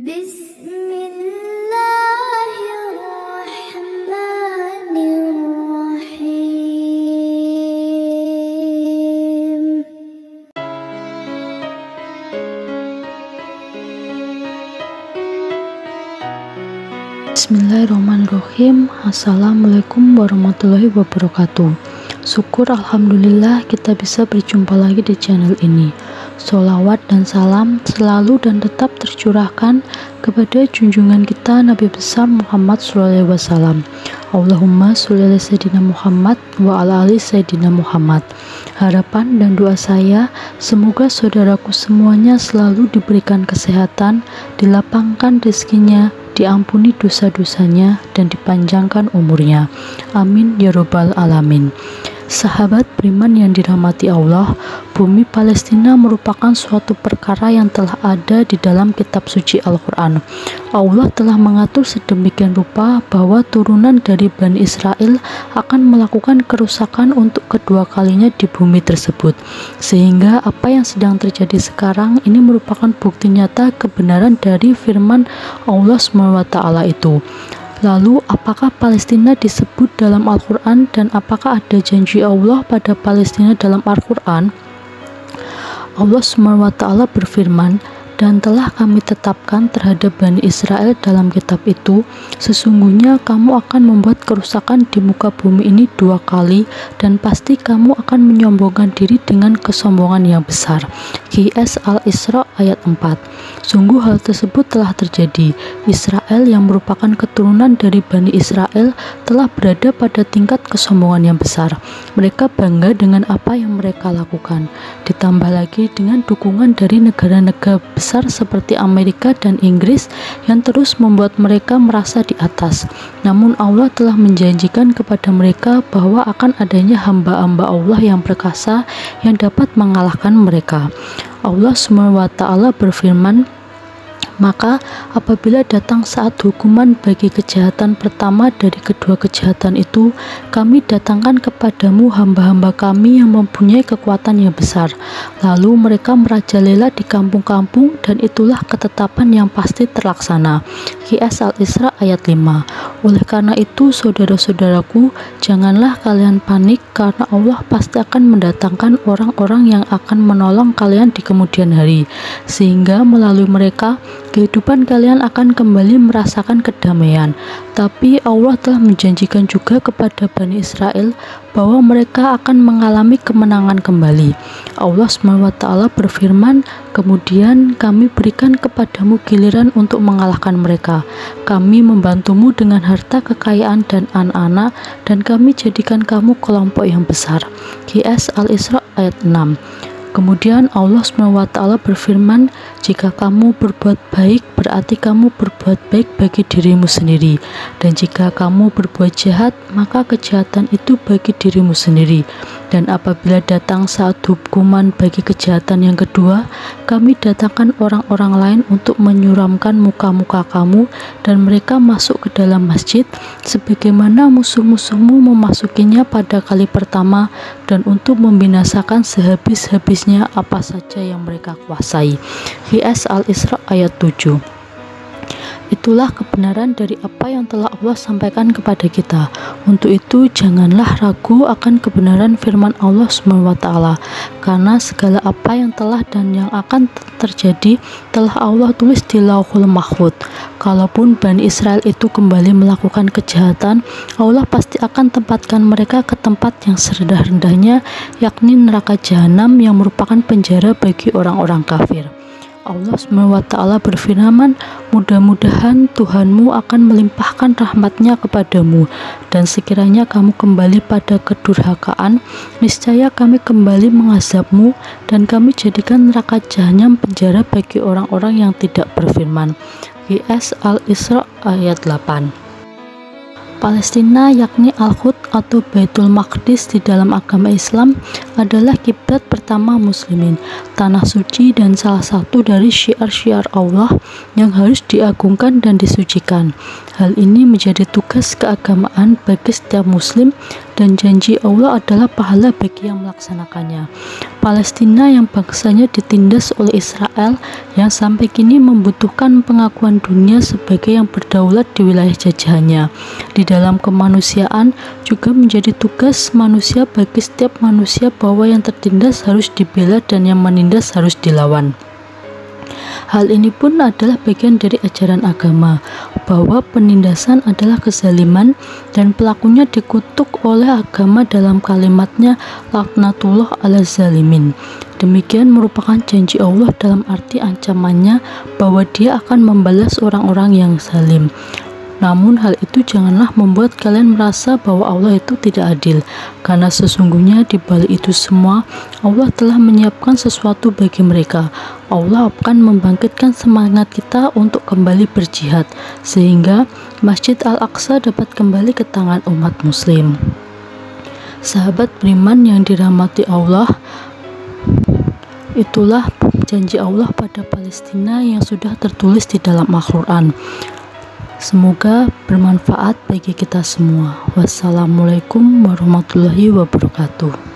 Bismillahirrahmanirrahim. Bismillahirrahmanirrahim. Assalamualaikum warahmatullahi wabarakatuh. Syukur alhamdulillah kita bisa berjumpa lagi di channel ini. Sholawat dan salam selalu dan tetap tercurahkan kepada junjungan kita Nabi besar Muhammad SAW. Allahumma sholli ala sayyidina Muhammad wa ala ali sayyidina Muhammad. Harapan dan doa saya, semoga saudaraku semuanya selalu diberikan kesehatan, dilapangkan rezekinya, diampuni dosa-dosanya, dan dipanjangkan umurnya. Amin ya robbal alamin. Sahabat beriman yang dirahmati Allah, bumi Palestina merupakan suatu perkara yang telah ada di dalam kitab suci Al-Quran. Allah telah mengatur sedemikian rupa bahwa turunan dari Bani Israel akan melakukan kerusakan untuk kedua kalinya di bumi tersebut, sehingga apa yang sedang terjadi sekarang ini merupakan bukti nyata kebenaran dari firman Allah SWT itu. Lalu, apakah Palestina disebut dalam Al-Quran dan apakah ada janji Allah pada Palestina dalam Al-Quran? Allah SWT berfirman, dan telah kami tetapkan terhadap Bani Israel dalam kitab itu, sesungguhnya kamu akan membuat kerusakan di muka bumi ini 2 kali, dan pasti kamu akan menyombongkan diri dengan kesombongan yang besar. QS Al-Isra ayat 4. Sungguh hal tersebut telah terjadi. Israel yang merupakan keturunan dari Bani Israel telah berada pada tingkat kesombongan yang besar. Mereka bangga dengan apa yang mereka lakukan, ditambah lagi dengan dukungan dari negara-negara besar seperti Amerika dan Inggris yang terus membuat mereka merasa di atas. Namun Allah telah menjanjikan kepada mereka bahwa akan adanya hamba-hamba Allah yang perkasa yang dapat mengalahkan mereka. Allah SWT berfirman, maka apabila datang saat hukuman bagi kejahatan pertama dari kedua kejahatan itu, kami datangkan kepadamu hamba-hamba kami yang mempunyai kekuatan yang besar. Lalu mereka merajalela di kampung-kampung, dan itulah ketetapan yang pasti terlaksana. QS Al-Isra ayat 5. Oleh karena itu, saudara-saudaraku, janganlah kalian panik, karena Allah pasti akan mendatangkan orang-orang yang akan menolong kalian di kemudian hari, sehingga melalui mereka kehidupan kalian akan kembali merasakan kedamaian. Tapi Allah telah menjanjikan juga kepada Bani Israel bahwa mereka akan mengalami kemenangan kembali. Allah SWT berfirman, kemudian kami berikan kepadamu giliran untuk mengalahkan mereka. Kami membantumu dengan harta kekayaan dan anak-anak, dan kami jadikan kamu kelompok yang besar. QS Al-Isra ayat 6. Kemudian Allah SWT berfirman, jika kamu berbuat baik, berarti kamu berbuat baik bagi dirimu sendiri. Dan jika kamu berbuat jahat, maka kejahatan itu bagi dirimu sendiri. Dan apabila datang saat hukuman bagi kejahatan yang kedua, kami datangkan orang-orang lain untuk menyuramkan muka-muka kamu, dan mereka masuk ke dalam masjid, sebagaimana musuh-musuhmu memasukinya pada kali pertama, dan untuk membinasakan sehabis-habisnya apa saja yang mereka kuasai. QS Al-Isra ayat 7. Itulah kebenaran dari apa yang telah Allah sampaikan kepada kita. Untuk itu janganlah ragu akan kebenaran firman Allah SWT, karena segala apa yang telah dan yang akan terjadi telah Allah tulis di Lauhul Mahfuz. Kalaupun Bani Israel itu kembali melakukan kejahatan, Allah pasti akan tempatkan mereka ke tempat yang serendah-rendahnya, yakni neraka jahanam yang merupakan penjara bagi orang-orang kafir. Allah SWT berfirman, mudah-mudahan Tuhanmu akan melimpahkan rahmatnya kepadamu, dan sekiranya kamu kembali pada kedurhakaan, niscaya kami kembali mengazabmu, dan kami jadikan neraka jahanam penjara bagi orang-orang yang tidak berfirman. QS Al-Isra ayat 8. Palestina, yakni Al-Quds atau Baitul Maqdis di dalam agama Islam, adalah kiblat pertama muslimin, tanah suci dan salah satu dari syiar-syiar Allah yang harus diagungkan dan disucikan. Hal ini menjadi tugas keagamaan bagi setiap muslim dan janji Allah adalah pahala bagi yang melaksanakannya. Palestina yang bangsanya ditindas oleh Israel yang sampai kini membutuhkan pengakuan dunia sebagai yang berdaulat di wilayah jajahannya. Di dalam kemanusiaan juga menjadi tugas manusia bagi setiap manusia bahwa yang tertindas harus dibela dan yang menindas harus dilawan. Hal ini pun adalah bagian dari ajaran agama, bahwa penindasan adalah kezaliman dan pelakunya dikutuk oleh agama dalam kalimatnya laknatullah ala zalimin. Demikian merupakan janji Allah dalam arti ancamannya bahwa Dia akan membalas orang-orang yang zalim. Namun hal itu janganlah membuat kalian merasa bahwa Allah itu tidak adil, karena sesungguhnya di balik itu semua Allah telah menyiapkan sesuatu bagi mereka. Allah akan membangkitkan semangat kita untuk kembali berjihad, sehingga Masjid Al-Aqsa dapat kembali ke tangan umat muslim. Sahabat beriman yang dirahmati Allah, itulah janji Allah pada Palestina yang sudah tertulis di dalam Al-Quran. Semoga bermanfaat bagi kita semua. Wassalamualaikum warahmatullahi wabarakatuh.